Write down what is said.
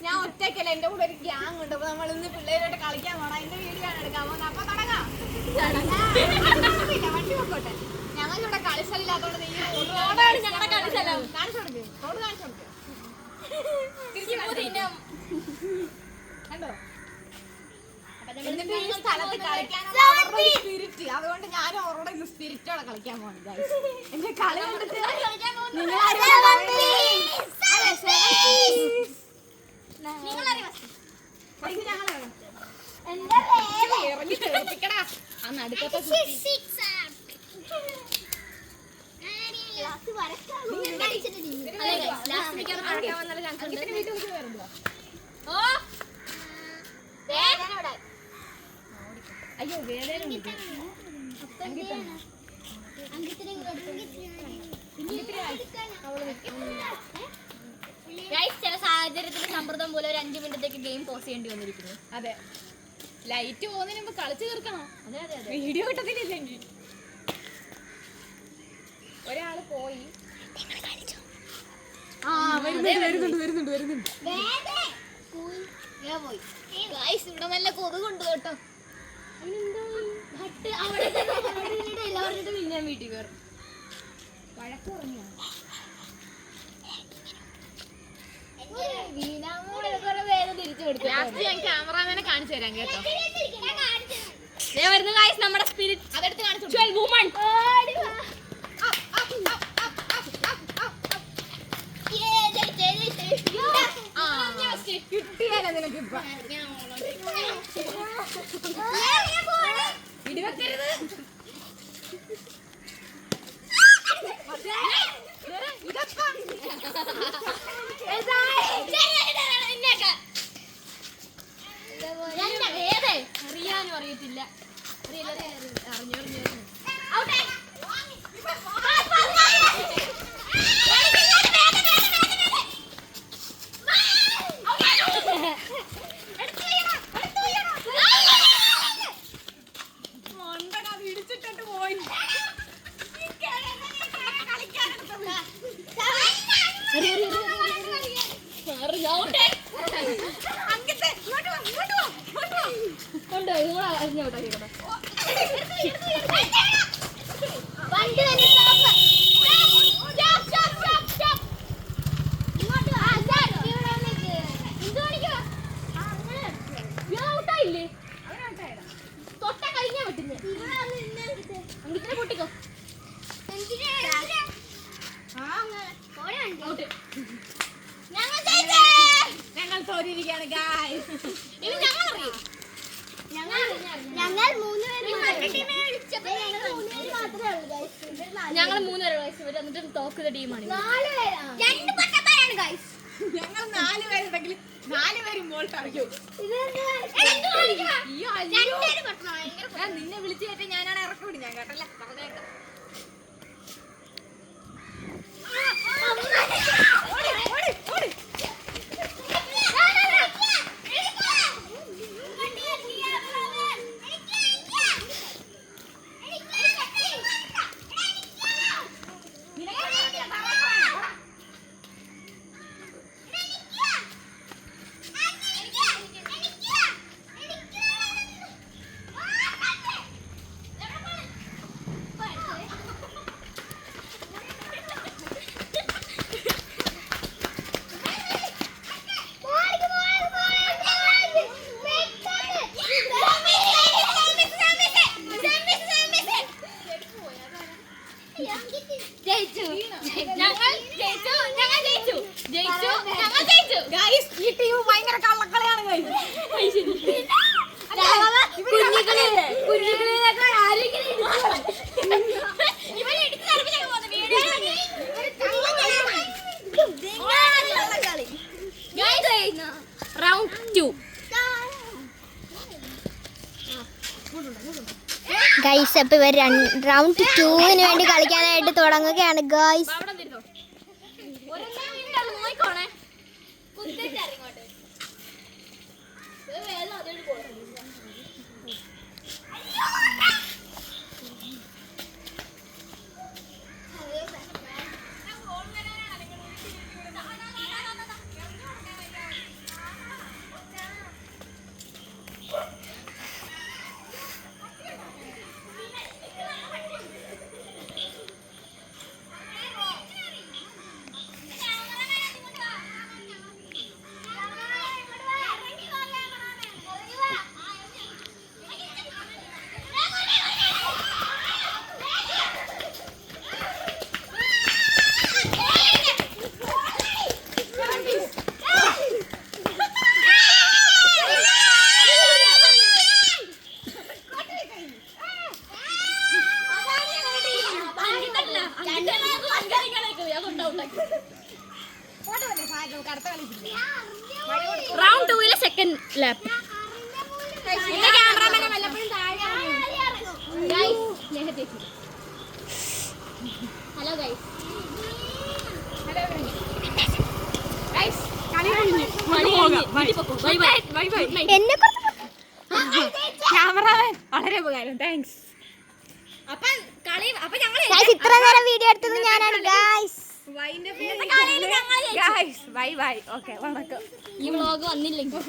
ഞാൻ ഒറ്റയ്ക്കല്ല, എന്റെ കൂടെ ഒരു ഗ്യാങ് ഉണ്ട്. അപ്പൊ നമ്മൾ ഇന്ന് പിള്ളേരോട്ട് കളിക്കാൻ പോണം. അതിന്റെ വീഡിയോ ആണ് എടുക്കാൻ പോകുന്നത്. അപ്പൊ തുടങ്ങാം. വണ്ടി പൊക്കോട്ടെ. ഞങ്ങളിവിടെ കളിസ്ഥലില്ലാത്തോണ്ട് റോഡാണ് ഞങ്ങളുടെ കളിസ്ഥലം. കാണിച്ചു കൊടുക്ക്, റോഡ് കാണിച്ചു കൊടുക്ക്. കണ്ടോ? എന്നിട്ട് ഈ സ്ഥലത്ത് കളിക്കാനുള്ള സ്പിരിറ്റ്. അതുകൊണ്ട് ഞാനും അവരോട് ഇന്ന് സ്പിരിറ്റോടെ കളിക്കാൻ പോകുന്നത്. എന്റെ കളി കണ്ടിട്ട് ഇറങ്ങി തെറിപ്പിക്കടാ ആ നടുക്കത്തെ അയ്യോ വേദന ചില സാഹചര്യത്തിൽ സമ്മർദ്ദം പോലെ ഒരു 5 മിനിറ്റത്തേക്ക് ഗെയിം പോസ് ചെയ്യേണ്ടി വന്നിരിക്കുന്നു. അതെ, ലൈറ്റ് പോകുന്നതിന് മുമ്പ് കളിച്ചു തീർക്കണം. അതെ അതെ അതെ, വീഡിയോ കിട്ടത്തില്ലെങ്കിൽ. ഒരാള് പോയി. വരുന്നുണ്ട്. ഇവിടെ നല്ല കൊതുകുണ്ട് കേട്ടോ. എല്ലാവരുടെ ഞാൻ വീട്ടിൽ കയറും. വഴക്ക് പറഞ്ഞാ ഞാൻ ക്യാമറാമാനെ കാണിച്ചു തരാം കേട്ടോ. വരുന്ന ഗൈസ് നമ്മുടെ സ്പിരിറ്റ്. അതെടുത്ത് കാണിച്ചു. കിട്ടിയാലോ നിനക്കിപ്പ ഇടിവെക്കരുത്. അറിയാനും അറിയത്തില്ല. അറിഞ്ഞു ഇടിച്ചിട്ടിട്ട് പോയി. തൊട്ട കഴിഞ്ഞാ പറ്റുന്നേ. അങ്ങനെ പൊട്ടിക്കോ. ഞങ്ങൾ തോറ്റിരിക്കുകയാണ് ഗായ്സ്. ഇത് ഞങ്ങൾ അറിയും. ഞങ്ങൾ 3 പേര് എന്നിട്ട് തോക്കുന്ന ടീമാണ്. ഞങ്ങൾ 4 പേരുണ്ടെങ്കിൽ 4 പേരും മോൾട്ട് അറിയും. നിന്നെ വിളിച്ചു കയറ്റി ഞാനാണ് ഇറക്കി ഞാൻ കേട്ടല്ലേ പറഞ്ഞേക്കാം. ഈ ടീം ഭയങ്കര കള്ളക്കളിയാണ്. Round 2 guys. അപ്പൊ ഇവർ റൗണ്ട് 2-ന് വേണ്ടി കളിക്കാനായിട്ട് തുടങ്ങുകയാണ് ഗൈസ്. അടുത്ത കളിക്കില്ല. Round 2 second lap. ക്യാമറമാനെ വല്ലപ്പോഴും താഴെ ഹലോ ഗൈസ്. എന്നെ ക്യാമറമാൻ വളരെ ഉപകാരം. താങ്ക്സ്. അപ്പൊ ഞങ്ങൾ ഇത്ര നേരം വീഡിയോ എടുത്തത് ഞാനാണ് ഗായ്സ്. Bye bye. ഓക്കെ വണക്കം. ഈ വ്ളോഗ് വന്നില്ലെങ്കിൽ